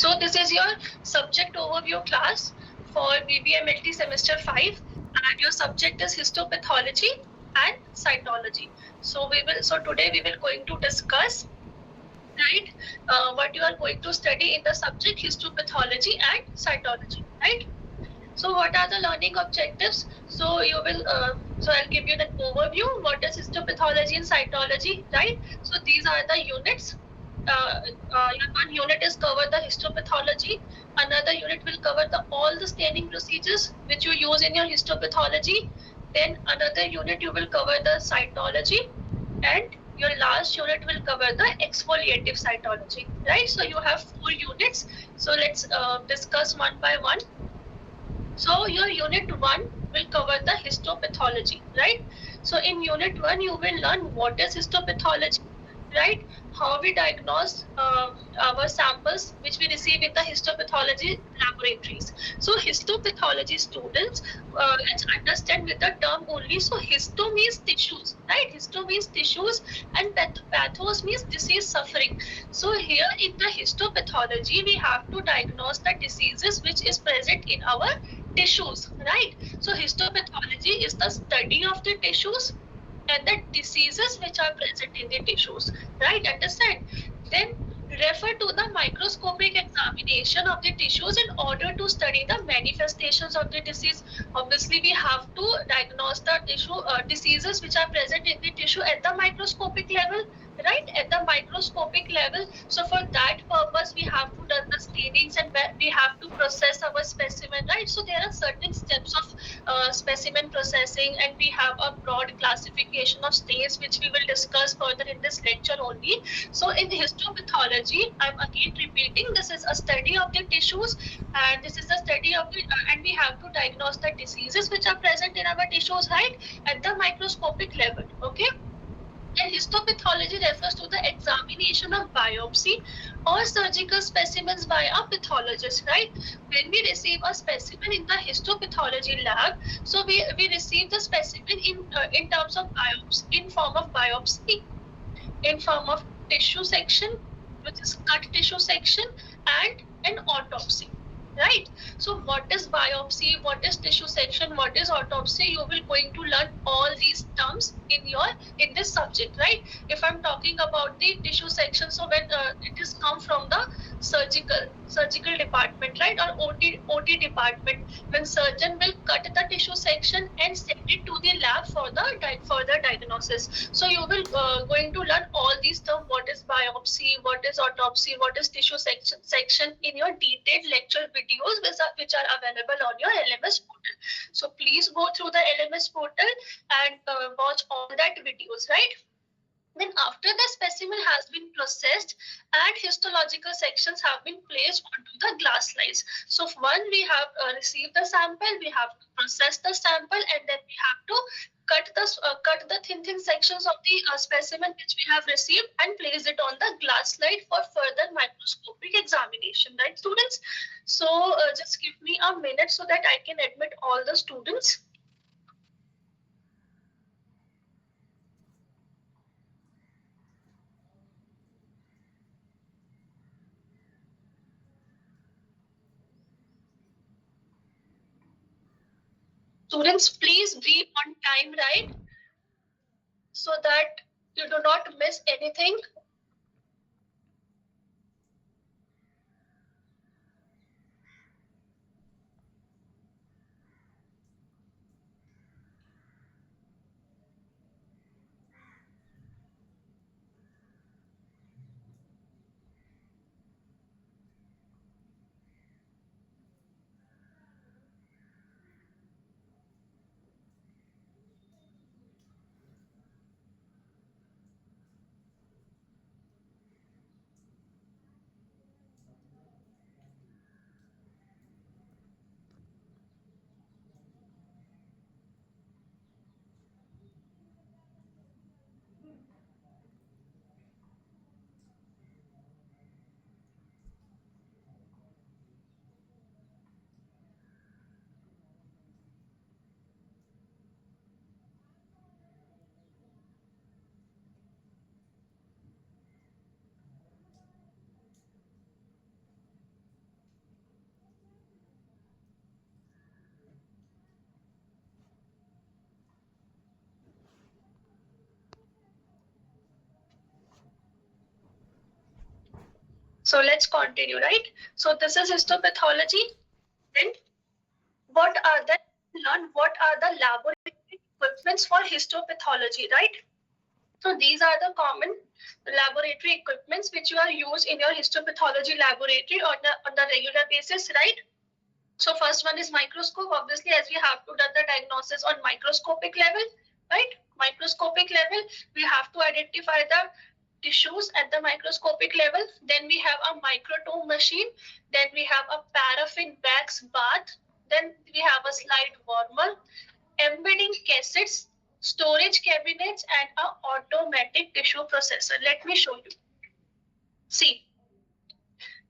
So this is your subject overview class for BBMLT semester 5, and your subject is histopathology and cytology. So today we will going to discuss, right, what you are going to study in the subject histopathology and cytology, right? So what are the learning objectives? So I'll give you the overview. What is histopathology and cytology, right? So these are the units. One unit is cover the histopathology. Another unit will cover all the staining procedures which you use in your histopathology. Then another unit you will cover the cytology, and your last unit will cover the exfoliative cytology, right? So you have 4 units. So let's discuss one by one. So your unit 1 will cover the histopathology, right? So in unit 1, you will learn what is histopathology, right? How we diagnose our samples which we receive in the histopathology laboratories. So histopathology students, let's understand with the term only. So histo means tissues, right? Histo means tissues, and pathos means disease suffering. So here in the histopathology, we have to diagnose the diseases which is present in our tissues, right? So histopathology is the study of the tissues and the diseases which are present in the tissues, right? Understand? Then refer to the microscopic examination of the tissues in order to study the manifestations of the disease. Obviously, we have to diagnose the diseases which are present in the tissue at the microscopic level, right? At the microscopic level. So for that purpose, we have to do the stainings, and we have to process our specimen, right? So there are certain steps of specimen processing, and we have a broad classification of stains which we will discuss further in this lecture only. So in histopathology, I'm again repeating, this is a study of the tissues, and this is the study of the and we have to diagnose the diseases which are present in our tissues, right, at the microscopic level. Okay. And histopathology refers to the examination of biopsy or surgical specimens by a pathologist, right? When we receive a specimen in the histopathology lab, so we receive the specimen in terms of biopsy, in form of biopsy, in form of tissue section, which is cut tissue section, and an autopsy, right? So what is biopsy, what is tissue section, what is autopsy, you will going to learn all these terms in this subject, right? If I'm talking about the tissue section, so when it is come from the surgical department, right, or OT department, when surgeon will cut the tissue section and send it to the lab for the further diagnosis. So you will going to learn all these terms: what is biopsy, what is autopsy, what is tissue section in your detailed lecture videos which are available on your LMS portal. So please go through the LMS portal and watch all that videos, right? Then after the specimen has been processed and histological sections have been placed onto the glass slides. So one, we have received the sample, we have to process the sample, and then we have to cut the thin sections of the specimen which we have received and place it on the glass slide for further microscopic examination, right, students? So just give me a minute so that I can admit all the students. Students, please be on time, right? So that you do not miss anything. So let's continue, right? So this is histopathology. Then what are the laboratory equipments for histopathology, right? So these are the common laboratory equipments which you are used in your histopathology laboratory on the regular basis, right? So first one is microscope. Obviously, as we have to do the diagnosis on microscopic level, right? Microscopic level, we have to identify the tissues at the microscopic level. Then we have a microtome machine. Then we have a paraffin wax bath. Then we have a slide warmer, embedding cassettes, storage cabinets, and an automatic tissue processor. Let me show you. See,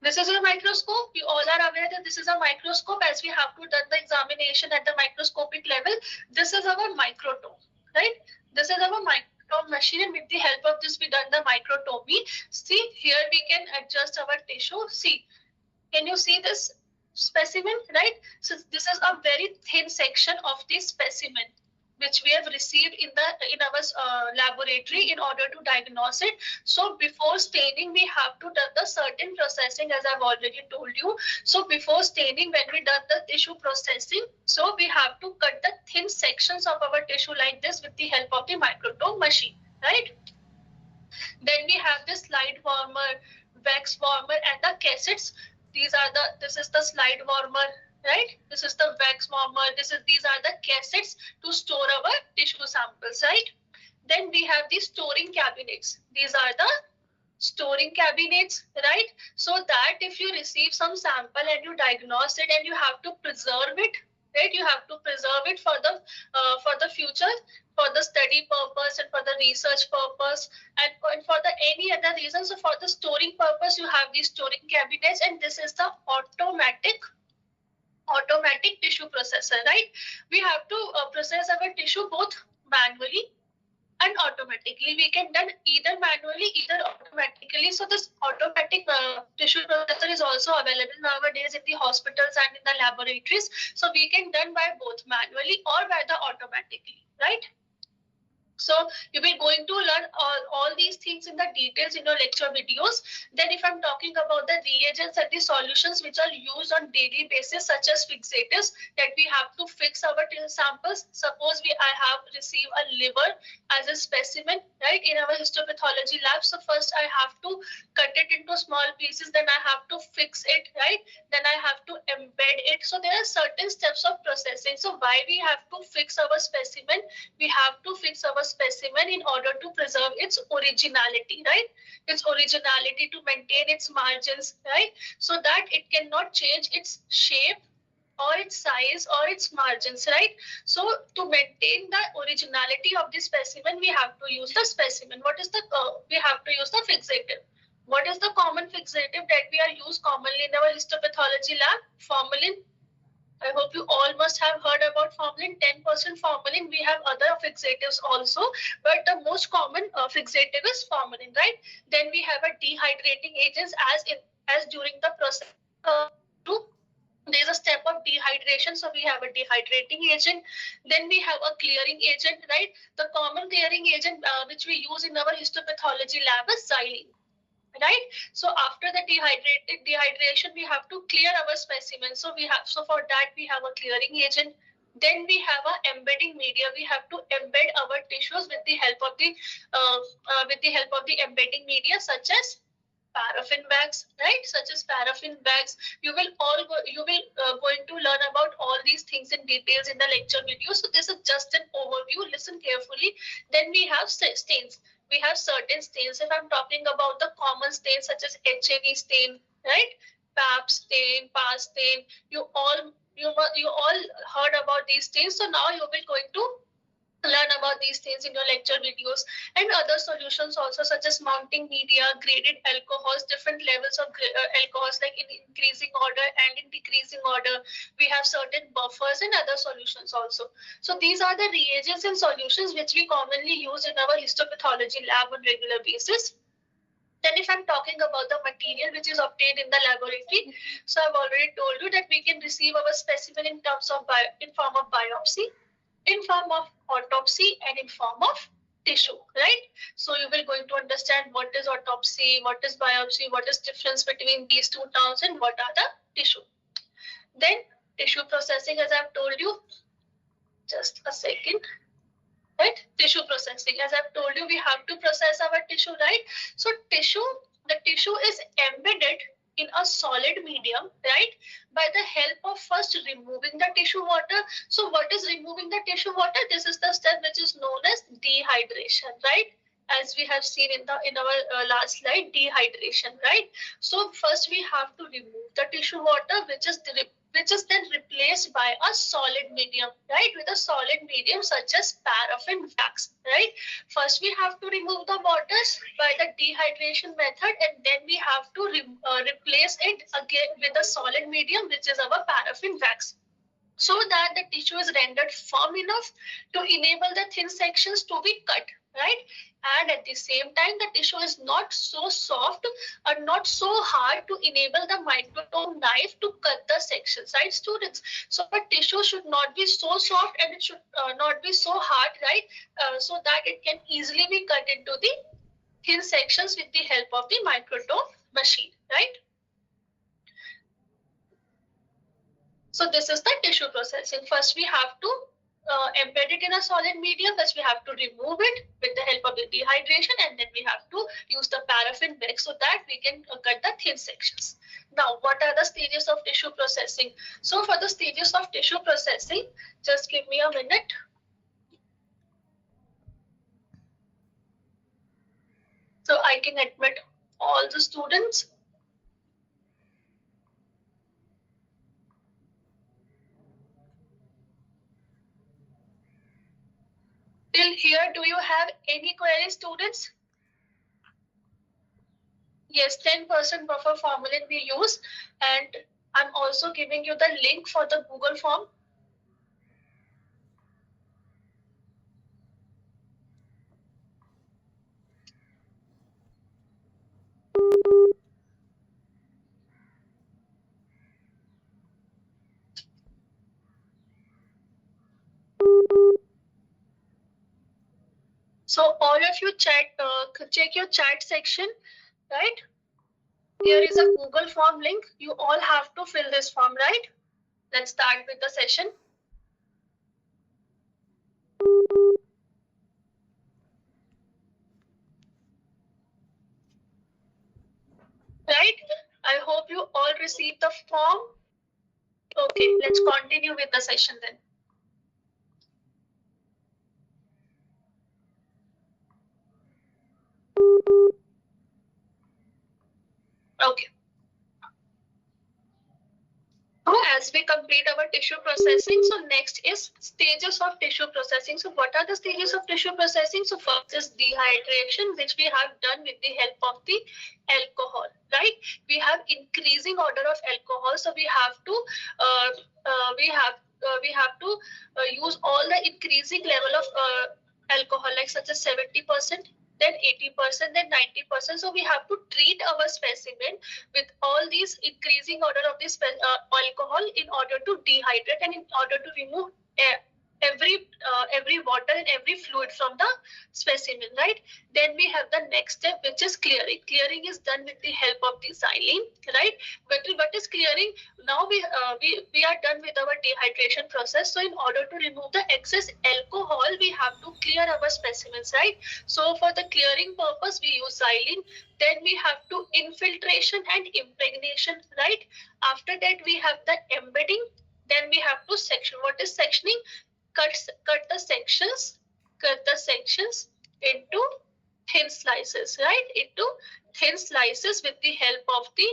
this is a microscope. You all are aware that this is a microscope as we have to do the examination at the microscopic level. This is our microtome, right? This is our microtome machine, and with the help of this, we done the microtomy. See, here we can adjust our tissue. See, can you see this specimen, right? So this is a very thin section of the specimen which we have received in our laboratory in order to diagnose it. So before staining, we have to do the certain processing, as I've already told you. So before staining, when we done the tissue processing, so we have to cut the thin sections of our tissue like this with the help of the microtome machine, right? Then we have the slide warmer, wax warmer, and the cassettes. This is the slide warmer, right? This is the wax warmer. These are the cassettes to store our tissue samples, right? Then we have the storing cabinets. These are the storing cabinets, right? So that if you receive some sample and you diagnose it and you have to preserve it, right? You have to preserve it for the future, for the study purpose and for the research purpose and for the any other reason. So for the storing purpose, you have these storing cabinets, and this is the automatic tissue processor, right? We have to process our tissue both manually and automatically. We can done either manually, either automatically. So this automatic tissue processor is also available nowadays in the hospitals and in the laboratories. So we can done by both manually or by the automatically, right? So you will going to learn all these things in the details in your lecture videos. Then if I'm talking about the reagents and the solutions which are used on daily basis, such as fixatives, that we have to fix our samples. Suppose I have received a liver as a specimen, right, in our histopathology lab. So first I have to cut it into small pieces, then I have to fix it, right? Then I have to embed it. So there are certain steps of processing. So why we have to fix our specimen? We have to fix our specimen in order to preserve its originality, right? Its originality, to maintain its margins, right? So that it cannot change its shape or its size or its margins, right? So to maintain the originality of the specimen, we have to use the specimen. We have to use the fixative. What is the common fixative that we are used commonly in our histopathology lab? Formalin. I hope you all must have heard about formalin. 10% formalin. We have other fixatives also, but the most common fixative is formalin, right? Then we have a dehydrating agents as during the process. There's a step of dehydration, so we have a dehydrating agent. Then we have a clearing agent, right? The common clearing agent which we use in our histopathology lab is xylene. Right. So after the dehydration, we have to clear our specimen. So for that we have a clearing agent. Then we have a embedding media. We have to embed our tissues with the help of the embedding media, such as paraffin wax, right? Such as paraffin wax. You will going to learn about all these things in details in the lecture video. So this is just an overview. Listen carefully. Then we have stains. We have certain stains. If I'm talking about the common stains such as HNE stain, right? PAP stain, PAS stain. You all heard about these stains. So now you will going to learn about these things in your lecture videos, and other solutions also, such as mounting media, graded alcohols, different levels of alcohols, like in increasing order and in decreasing order. We have certain buffers and other solutions also. So these are the reagents and solutions which we commonly use in our histopathology lab on regular basis. Then if I'm talking about the material which is obtained in the laboratory, so I've already told you that we can receive our specimen in form of biopsy, in form of autopsy, and in form of tissue, right? So you will going to understand what is autopsy, what is biopsy, what is difference between these two terms, and what are the tissue. Then tissue processing, as I've told you, just a second, right? Tissue processing, as I've told you, we have to process our tissue, right? So the tissue is embedded in a solid medium, right? By the help of first removing the tissue water. So what is removing the tissue water? This is the step which is known as dehydration, right? As we have seen in our last slide, dehydration, right? So first we have to remove the tissue water, which is then replaced by a solid medium, right? With a solid medium such as paraffin wax, right? First, we have to remove the waters by the dehydration method, and then we have to replace it again with a solid medium, which is our paraffin wax, so that the tissue is rendered firm enough to enable the thin sections to be cut, right? And at the same time, the tissue is not so soft or not so hard to enable the microtome knife to cut the sections, right, students? So the tissue should not be so soft and it should not be so hard, right? So that it can easily be cut into the thin sections with the help of the microtome machine, right? So this is the tissue processing. First, we have to embed it in a solid medium. First, we have to remove it with the help of the dehydration, and then we have to use the paraffin wax so that we can cut the thin sections. Now, what are the stages of tissue processing? So for the stages of tissue processing, just give me a minute. So I can admit all the students. Till here, do you have any queries, students? Yes, 10% buffer formalin we use, and I'm also giving you the link for the Google form. So all of you check your chat section, right? Here is a Google form link. You all have to fill this form, right? Let's start with the session. Right? I hope you all received the form. Okay, let's continue with the session then. Okay. As we complete our tissue processing, so next is stages of tissue processing. So what are the stages of tissue processing? So first is dehydration, which we have done with the help of the alcohol, right? We have increasing order of alcohol, so we have to use all the increasing level of alcohol, like such as 70%, then 80%, then 90%. So we have to treat our specimen with all these increasing order of this alcohol in order to dehydrate and in order to remove every water and every fluid from the specimen, right? Then we have the next step, which is clearing. Clearing is done with the help of the xylene, right? What is clearing? Now we are done with our dehydration process. So in order to remove the excess alcohol, we have to clear our specimens, right? So for the clearing purpose, we use xylene. Then we have to infiltration and impregnation, right? After that, we have the embedding. Then we have to section. What is sectioning? Cut the sections into thin slices, right? Into thin slices with the help of the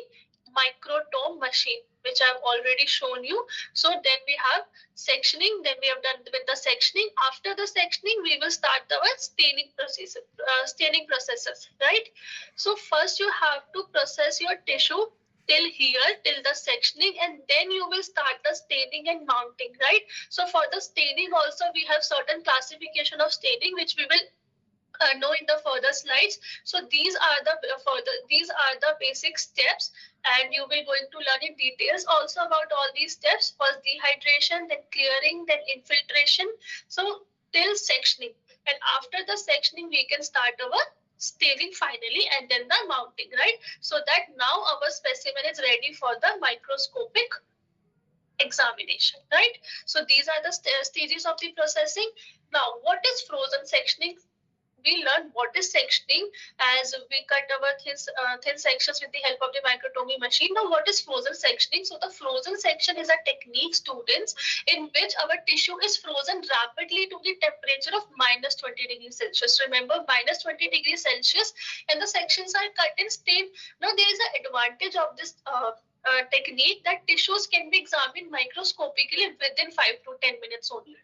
microtome machine, which I've already shown you. So then we have sectioning. Then we have done with the sectioning. After the sectioning, we will start our staining processes, right? So first you have to process your tissue till here, till the sectioning, and then you will start the staining and mounting, right? So for the staining also, we have certain classification of staining, which we will know in the further slides. So these are the basic steps, and you will going to learn in details also about all these steps. First dehydration, then clearing, then infiltration. So till sectioning, and after the sectioning we can start our staining finally, and then the mounting, right? So that now our specimen is ready for the microscopic examination, right? So these are the stages of the processing. Now, what is frozen sectioning? We learn what is sectioning as we cut our thin sections with the help of the microtomy machine. Now, what is frozen sectioning? So, the frozen section is a technique, students, in which our tissue is frozen rapidly to the temperature of minus 20 degrees Celsius. Remember, minus 20 degrees Celsius, and the sections are cut and stained. Now, there is an advantage of this technique that tissues can be examined microscopically within 5 to 10 minutes only,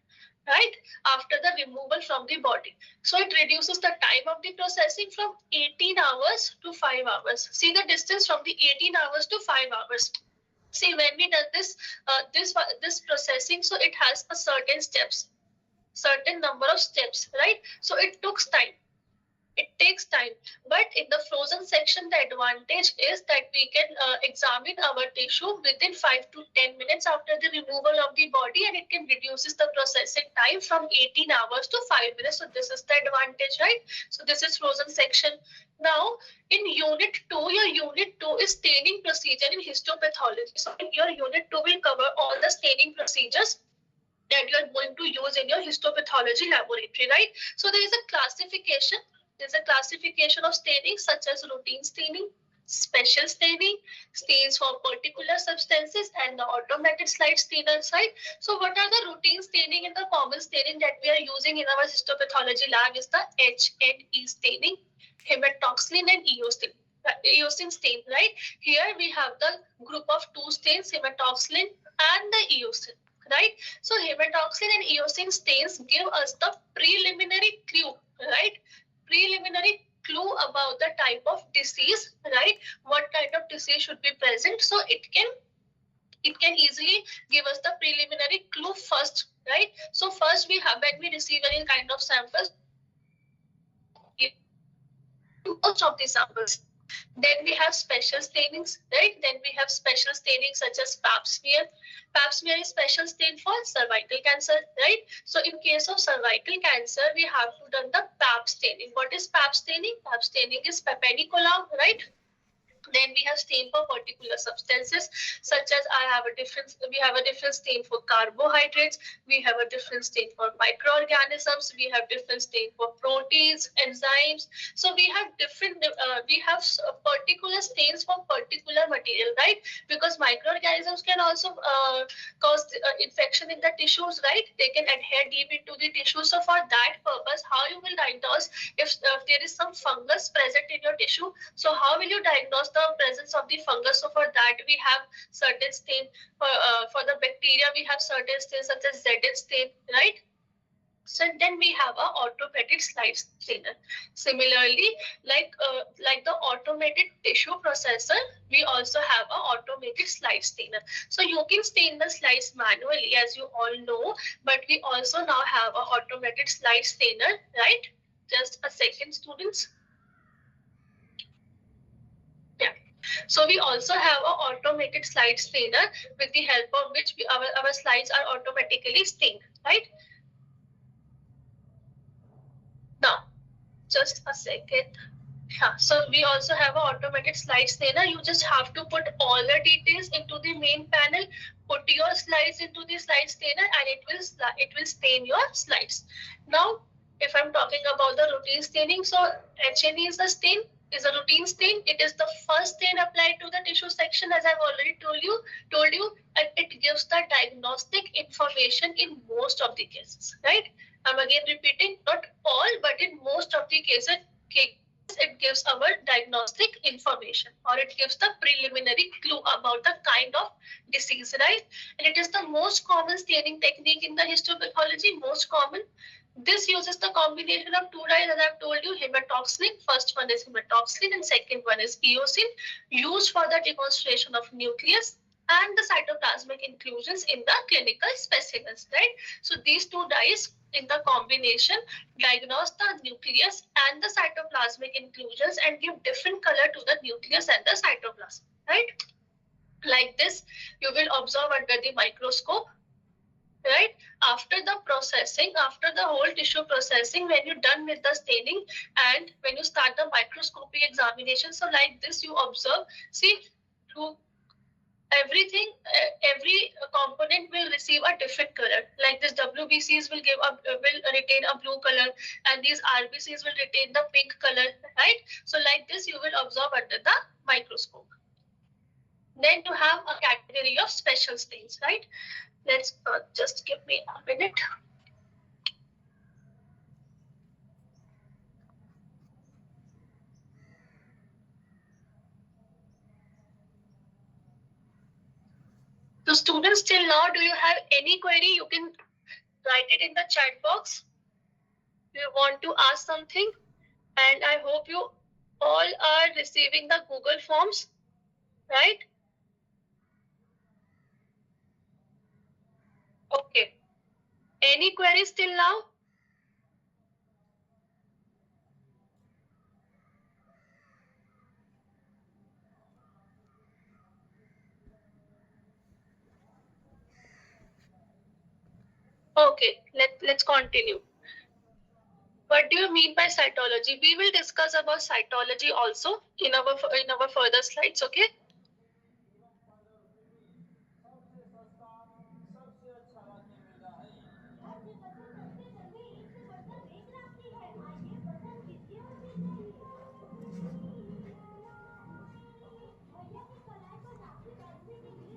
right, after the removal from the body. So it reduces the time of the processing from 18 hours to 5 hours. See the distance from the 18 hours to 5 hours. See, when we done this processing, so it has a certain number of steps, right? So it took time. It takes time, but in the frozen section the advantage is that we can examine our tissue within 5 to 10 minutes after the removal of the body, and it can reduces the processing time from 18 hours to 5 minutes. So this is the advantage, right? So this is frozen section. Now in unit 2, your unit 2 is staining procedure in histopathology. So your unit 2 will cover all the staining procedures that you are going to use in your histopathology laboratory, right? So there is a classification. There's a classification of staining such as routine staining, special staining, stains for particular substances, and the automated slide stainer side. So what are the routine staining and the common staining that we are using in our histopathology lab is the H and E staining, hematoxylin and eosin stain, right? Here we have the group of two stains, hematoxylin and the eosin, right? So hematoxylin and eosin stains give us the preliminary clue, right? Preliminary clue about the type of disease, right? What kind of disease should be present. So it can easily give us the preliminary clue first, right? So first we have, when we receive any kind of samples, most of the samples. Then we have special stainings, right? Then we have special stainings such as pap smear. Pap smear is special stain for cervical cancer, right? So in case of cervical cancer, we have to done the pap staining. What is pap staining? Pap staining is Papa Nicolau, right? Then we have stain for particular substances such as we have a different stain for carbohydrates, we have a different stain for microorganisms, we have different stain for proteins, enzymes. So we have particular stains for particular material, right? Because microorganisms can also cause infection in the tissues, right? They can adhere deep into the tissue. So for that purpose, how you will diagnose if there is some fungus present in your tissue? So how will you diagnose the presence of the fungus? So for that we have certain stain. For the bacteria we have certain stains such as Zn stain, right? So then we have a automated slide stainer. Similarly, like the automated tissue processor, we also have a automated slide stainer. So you can stain the slides manually, as you all know, but we also now have a automated slide stainer, right? Just a second, students. So we also have an automated slide stainer with the help of which our slides are automatically stained, right? Now, just a second. Yeah, so we also have an automated slide stainer. You just have to put all the details into the main panel, put your slides into the slide stainer, and it will stain your slides. Now, if I'm talking about the routine staining, so HNE is a routine stain. It is the first stain applied to the tissue section, as I've already told you, and it gives the diagnostic information in most of the cases, right? I'm again repeating, not all, but in most of the cases, it gives our diagnostic information, or it gives the preliminary clue about the kind of disease, right? And it is the most common staining technique in the histopathology, most common. This uses the combination of two dyes, as I've told you, hematoxylin. First one is hematoxylin and second one is eosin, used for the demonstration of nucleus and the cytoplasmic inclusions in the clinical specimens, right? So these two dyes in the combination diagnose the nucleus and the cytoplasmic inclusions and give different color to the nucleus and the cytoplasm, right? Like this, you will observe under the microscope. right? After the processing, after the whole tissue processing, when you're done with the staining and when you start the microscopy examination, so like this you observe, see, to everything, every component will receive a different color. Like this WBCs will will retain a blue color, and these RBCs will retain the pink color, right? So like this you will observe under the microscope. Then you have a category of special stains, right? Let's just give me a minute. So students, till now, do you have any query? You can write it in the chat box. You want to ask something, and I hope you all are receiving the Google Forms, right? Okay. Any queries till now? Okay, let's continue. What do you mean by cytology? We will discuss about cytology also in our further slides, okay?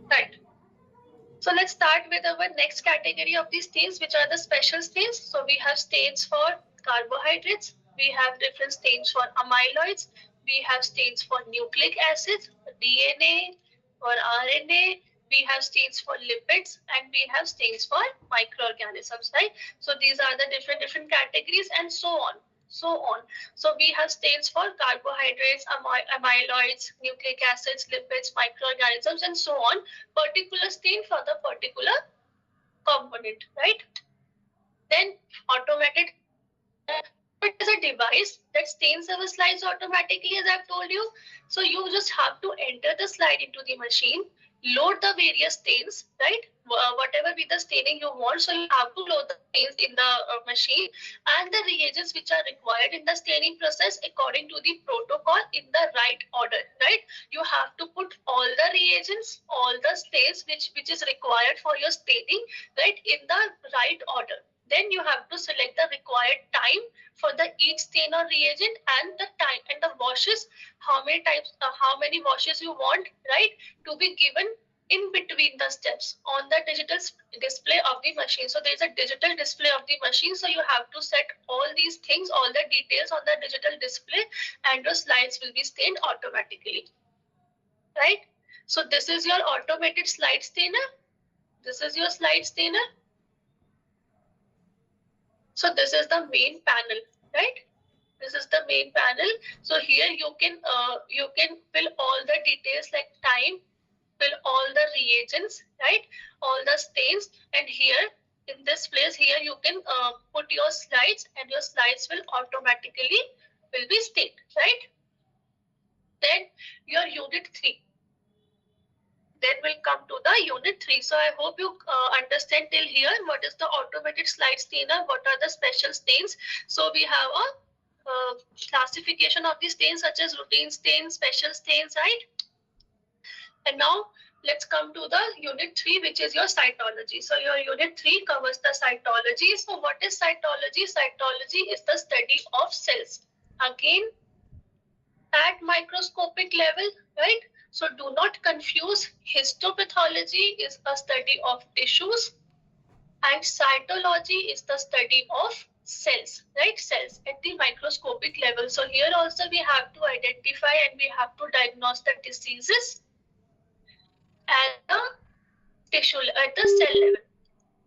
Right. So let's start with our next category of these stains, which are the special stains. So we have stains for carbohydrates, we have different stains for amyloids, we have stains for nucleic acids, DNA or RNA, we have stains for lipids, and we have stains for microorganisms, right? So these are the different categories, and so on. So we have stains for carbohydrates, amyloids, nucleic acids, lipids, microorganisms, and so on. Particular stain for the particular component, right? Then automated, it is a device that stains our slides automatically, as I've told you. So you just have to enter the slide into the machine, load the various stains, right? Whatever be the staining you want. So you have to load the stains in the machine and the reagents which are required in the staining process according to the protocol in the right order, right? You have to put all the reagents, all the stains which is required for your staining, right, in the right order. Then you have to select the required time for the each stain or reagent and the time and the washes, how many times, how many washes you want, right, to be given in between the steps on the digital display of the machine. So there's a digital display of the machine. So you have to set all these things, all the details on the digital display, and your slides will be stained automatically, right? So this is your automated slide stainer. This is your slide stainer. So this is the main panel, right? This is the main panel. So here you can fill all the details like time, fill all the reagents, right? All the stains, and here in this place here you can put your slides, and your slides will automatically will be stained, right? Then your unit 3. Then we'll come to the unit 3. So I hope you understand till here what is the automated slide stainer, what are the special stains. So we have a classification of the stains such as routine stains, special stains, right? And now let's come to the unit 3, which is your cytology. So your unit 3 covers the cytology. So what is cytology? Cytology is the study of cells. Again, at microscopic level, right? So do not confuse. Histopathology is a study of tissues, and cytology is the study of cells, right? Cells at the microscopic level. So here also we have to identify and we have to diagnose the diseases at the tissue, at the cell level.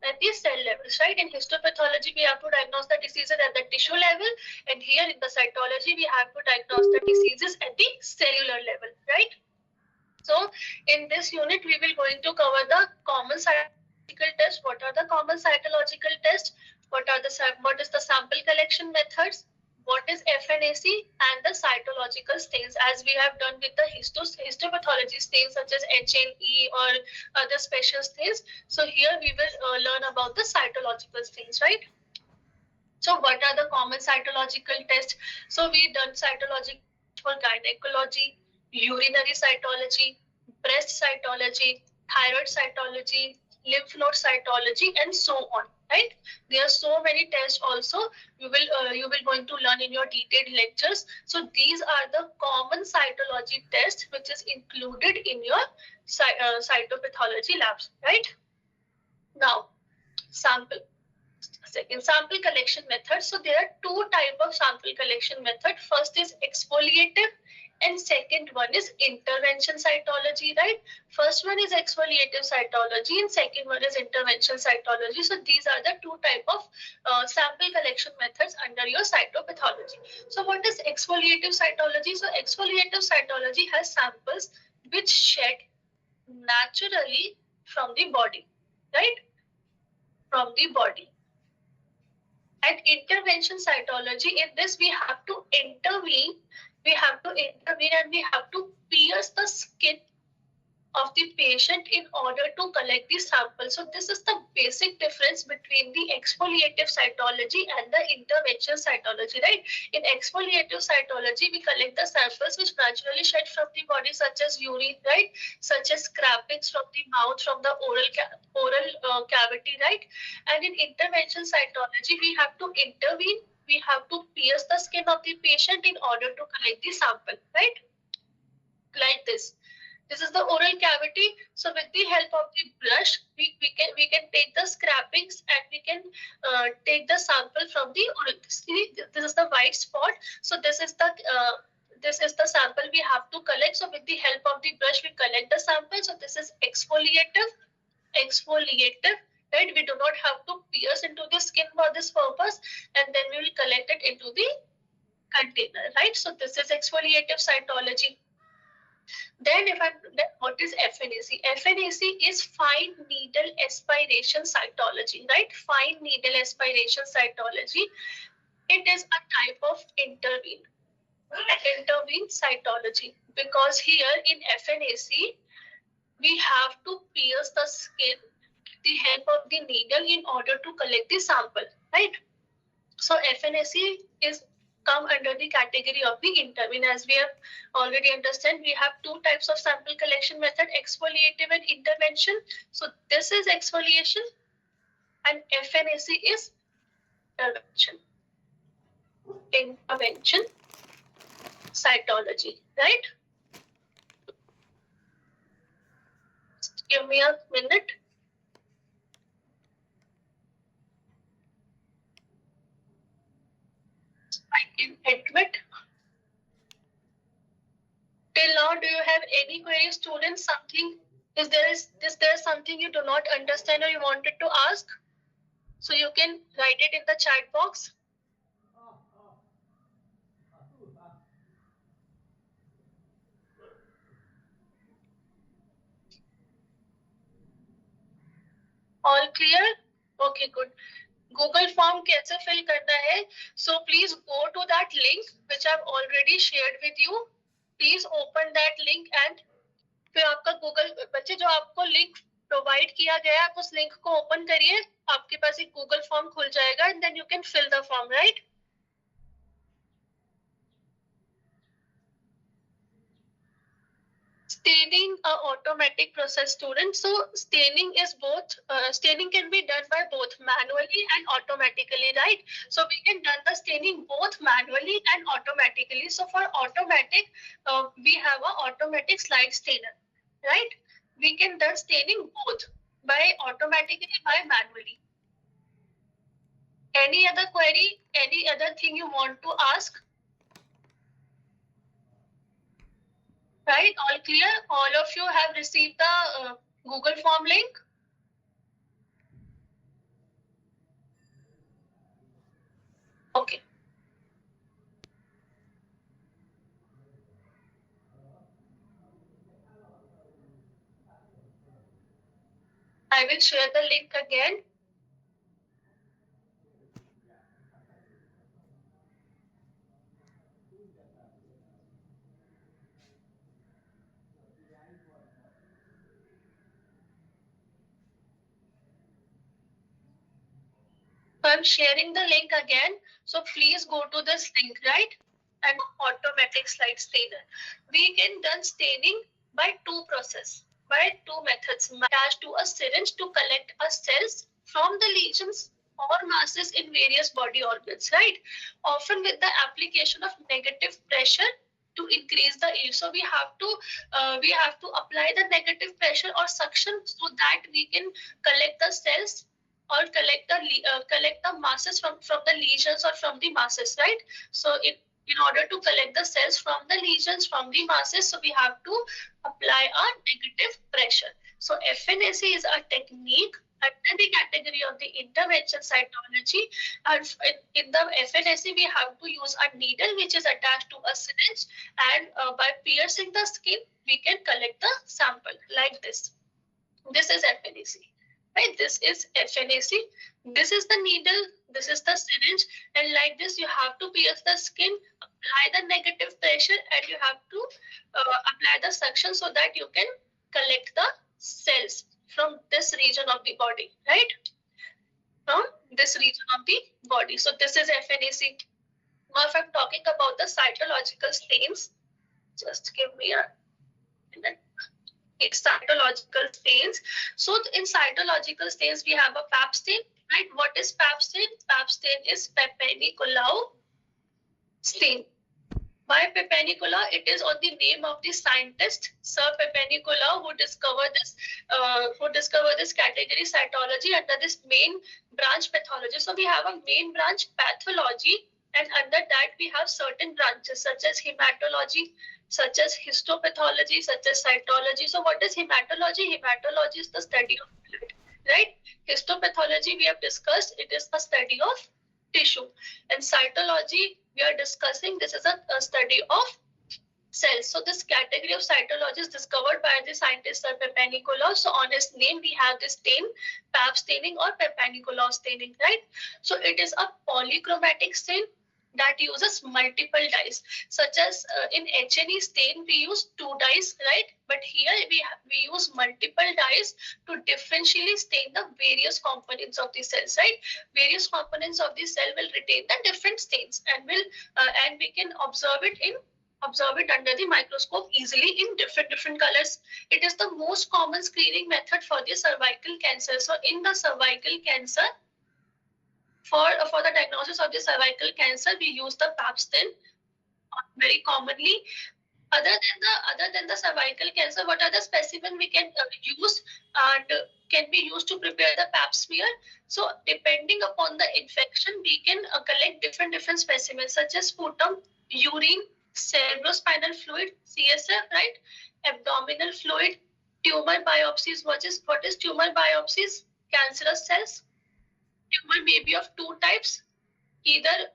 At the cell levels, right? In histopathology, we have to diagnose the diseases at the tissue level, and here in the cytology, we have to diagnose the diseases at the cellular level, right? So in this unit, we will going to cover the common cytological tests. What are the common cytological tests? What is the sample collection methods? What is FNAC and the cytological stains, as we have done with the histopathology stains such as HNE or other special things. So here we will learn about the cytological things, right? So what are the common cytological tests? So we done cytology for gynecology, urinary cytology, breast cytology, thyroid cytology, lymph node cytology, and so on. Right? There are so many tests. Also, you will going to learn in your detailed lectures. So these are the common cytology tests which is included in your cytopathology labs. Right? Now, sample. Second, sample collection method. So there are two type of sample collection method. First is exfoliative and second one is intervention cytology, right? First one is exfoliative cytology and second one is intervention cytology. So these are the two type of sample collection methods under your cytopathology. So what is exfoliative cytology? So exfoliative cytology has samples which shed naturally from the body, right? From the body. And intervention cytology, in this we have to intervene and we have to pierce the skin of the patient in order to collect the sample. So this is the basic difference between the exfoliative cytology and the intervention cytology, right? In exfoliative cytology, we collect the samples which naturally shed from the body, such as urine, right? Such as scrapings from the mouth, from the oral cavity, right? And in intervention cytology, we have to intervene, we have to pierce the skin of the patient in order to collect the sample, right? Like this. This is the oral cavity. So with the help of the brush, we can take the scrapings and we can take the sample from the oral. See, this is the white spot. So this is the sample we have to collect. So with the help of the brush, we collect the sample. So this is exfoliative, right? We do not have to pierce into the skin for this purpose, and then we will collect it into the container, right? So this is exfoliative cytology. Then what is FNAC? FNAC is fine needle aspiration cytology, right? Fine needle aspiration cytology. It is a type of intervene cytology, because here in FNAC we have to pierce the skin with the help of the needle in order to collect the sample, right? So FNAC is come under the category of the intervene. As we have already understand, we have two types of sample collection method, exfoliative and intervention. So this is exfoliation and FNAC is intervention cytology, right? Just give me a minute. I can admit. Till now, do you have any query, students? Something is there something you do not understand or you wanted to ask? So you can write it in the chat box. All clear? Okay, good. Google form कैसे fill करना है? So please go to that link which I've already shared with you. Please open that link and फिर आपका Google बच्चे जो आपको link provide किया गया आप उस link को open करिए, आपके पास एक Google form खुल जाएगा and then you can fill the form, right? Staining a automatic process, student. So staining is both, staining can be done by both manually and automatically, right? So we can done the staining both manually and automatically. So for automatic, we have a automatic slide stainer, right? We can done staining both by automatically, by manually. Any other query, any other thing you want to ask? Right, all clear? All of you have received the Google form link? Okay. I will share the link again. I'm sharing the link again. So please go to this link, right? And automatic slide stainer. We can done staining by two methods. Attached to a syringe to collect a cells from the lesions or masses in various body organs, right? Often with the application of negative pressure to increase the yield. So we have to apply the negative pressure or suction so that we can collect the cells or collect the masses from the lesions or from the masses, right? So in order to collect the cells from the lesions, from the masses, so we have to apply a negative pressure. So FNAC is a technique under the category of the intervention cytology. And in the FNAC, we have to use a needle which is attached to a syringe, and by piercing the skin, we can collect the sample like this. This is FNAC. Right? This is FNAC. This is the needle. This is the syringe. And like this, you have to pierce the skin, apply the negative pressure, and you have to apply the suction so that you can collect the cells from this region of the body, right? From this region of the body. So this is FNAC. Now, if I'm talking about the cytological stains, just give me a minute. It's cytological stains. So in cytological stains, we have a Pap stain, right? What is Pap stain? Pap stain is Papanicolaou stain. Why Papanicolaou? It is on the name of the scientist, Sir Papanicolaou, who discovered this category cytology under this main branch pathology. So we have a main branch pathology, and under that we have certain branches such as hematology, such as histopathology, such as cytology. So what is hematology? Hematology is the study of blood, right? Histopathology we have discussed, it is a study of tissue. And cytology we are discussing, this is a study of cells. So this category of cytology is discovered by the scientist Sir Papanicolaou. So on his name we have this stain, Pap staining or Papanicolaou staining, right? So it is a polychromatic stain that uses multiple dyes, such as in HNE stain we use 2 dyes, right? But here we use multiple dyes to differentially stain the various components of the cells, right? Various components of the cell will retain the different stains, and we can observe it under the microscope easily in different colors. It is the most common screening method for the cervical cancer. So in the cervical cancer, for the diagnosis of the cervical cancer, we use the Pap stain very commonly. Other than the cervical cancer, what are the specimens we can use and can be used to prepare the Pap smear? So depending upon the infection, we can collect different specimens such as sputum, urine, cerebrospinal fluid, CSF, right? Abdominal fluid, tumor biopsies. What is tumor biopsies? Cancerous cells. Tumor may be of 2 types. Right? Either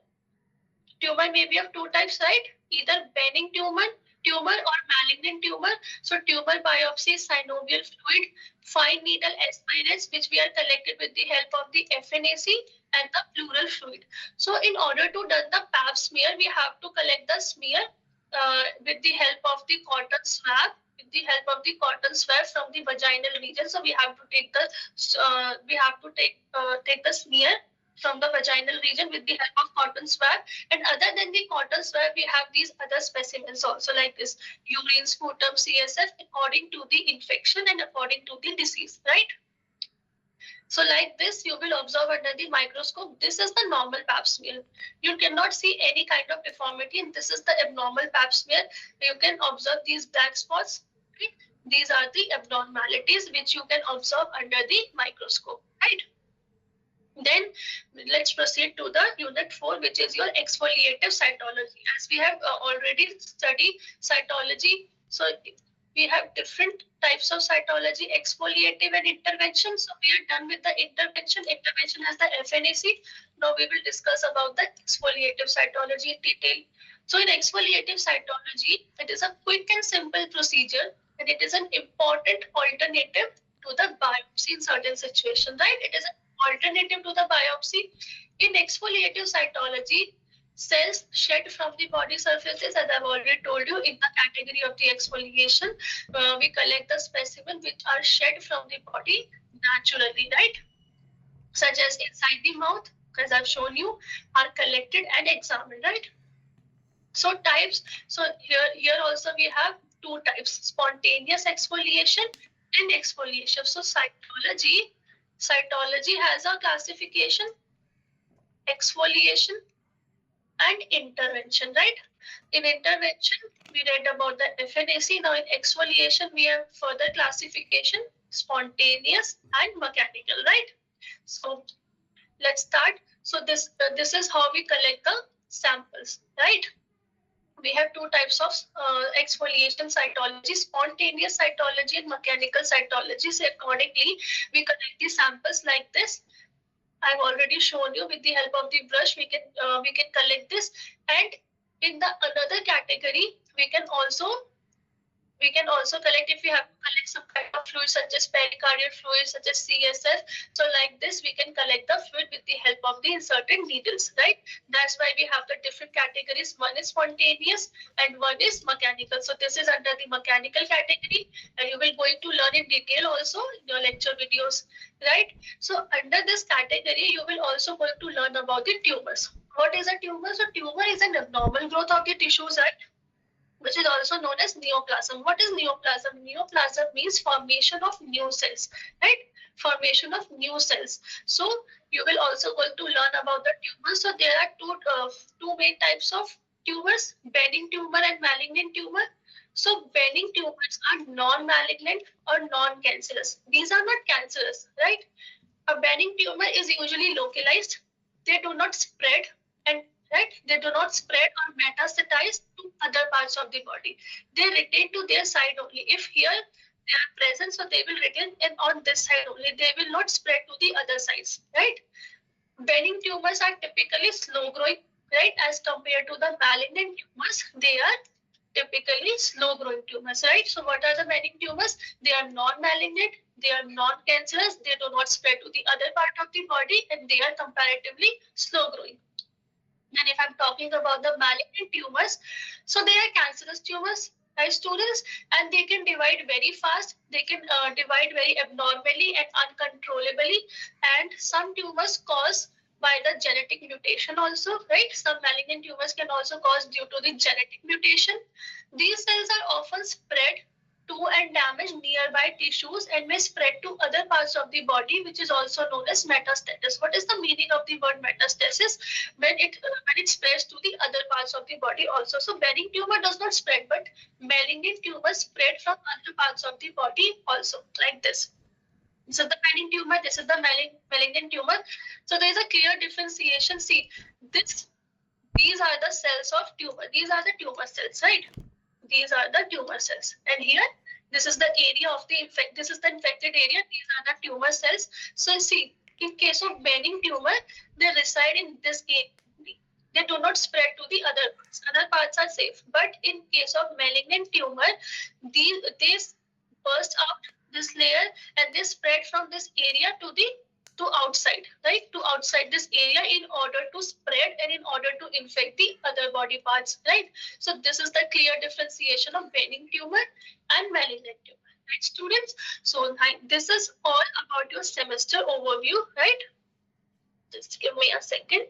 benign tumor or malignant tumor. So tumor biopsy, synovial fluid, fine needle aspirates, which we are collected with the help of the FNAC, and the pleural fluid. So in order to do the Pap smear, we have to collect the smear with the help of the cotton swab. From the vaginal region. So we have to take the smear from the vaginal region with the help of cotton swab. And other than the cotton swab, we have these other specimens also, like this urine, sputum, CSF, according to the infection and according to the disease, right? So like this, you will observe under the microscope. This is the normal Pap smear. You cannot see any kind of deformity, and this is the abnormal Pap smear. You can observe these black spots. Right? These are the abnormalities which you can observe under the microscope, right? Then let's proceed to the unit 4, which is your exfoliative cytology. As we have already studied cytology, so we have different types of cytology, exfoliative and intervention. So we are done with the intervention. Intervention has the FNAC. Now we will discuss about the exfoliative cytology in detail. So in exfoliative cytology, it is a quick and simple procedure, and it is an important alternative to the biopsy in certain situations, right? It is an alternative to the biopsy. In exfoliative cytology, cells shed from the body surfaces, as I've already told you, in the category of the exfoliation, we collect the specimen which are shed from the body naturally, right? Such as inside the mouth, as I've shown you, are collected and examined, right? So types, so here also we have two types, spontaneous exfoliation and exfoliation. So cytology has a classification, exfoliation and intervention, right? In intervention, we read about the FNAC. Now in exfoliation, we have further classification, spontaneous and mechanical, right? So let's start. So this is how we collect the samples, right? We have two types of exfoliation cytology, spontaneous cytology and mechanical cytology. So accordingly, we collect the samples like this. I've already shown you with the help of the brush, we can collect this. And in the another category, we can also collect if we have to collect some kind of fluid such as pericardial fluid, such as CSF. So like this, we can collect the fluid with the help of the inserted needles, right? That's why we have the different categories. One is spontaneous and one is mechanical. So this is under the mechanical category, and you will going to learn in detail also in your lecture videos, right? So under this category, you will also going to learn about the tumors. What is a tumor? So tumor is an abnormal growth of the tissues, right? Which is also known as neoplasm. What is neoplasm? Neoplasm means formation of new cells, right? Formation of new cells. So you will also going to learn about the tumors. So there are two main types of tumors, benign tumor and malignant tumor. So benign tumors are non-malignant or non-cancerous. These are not cancerous, right? A benign tumor is usually localized. They do not spread, and right, they do not spread or metastasize to other parts of the body. They retain to their side only. If here they are present, so they will retain and on this side only. They will not spread to the other sides, right? Benign tumors are typically slow growing, right? As compared to the malignant tumors, they are typically slow growing tumors, right? So what are the benign tumors? They are non-malignant, they are non-cancerous, they do not spread to the other part of the body, and they are comparatively slow growing. And if I'm talking about the malignant tumors, so they are cancerous tumors, right, students, and they can divide very fast. They can divide very abnormally and uncontrollably, and some tumors cause by the genetic mutation also, right? Some malignant tumors can also cause due to the genetic mutation. These cells are often spread to and damage nearby tissues and may spread to other parts of the body, which is also known as metastasis. What is the meaning of the word metastasis? When it spreads to the other parts of the body also. So benign tumor does not spread, but malignant tumors spread from other parts of the body also, like this. This is the benign tumor, this is the malignant tumor. So there is a clear differentiation. See, these are the cells of tumor. These are the tumor cells, right? These are the tumor cells. And here, this is the area of the this is the infected area. These are the tumor cells. So see, in case of benign tumor, they reside in this area. They do not spread to the other parts. Other parts are safe. But in case of malignant tumor, they burst out this layer and they spread from this area to outside, right? To outside this area in order to spread and in order to infect the other body parts, right? So this is the clear differentiation of benign tumor and malignant tumor, right, students? So this is all about your semester overview, right? Just give me a second.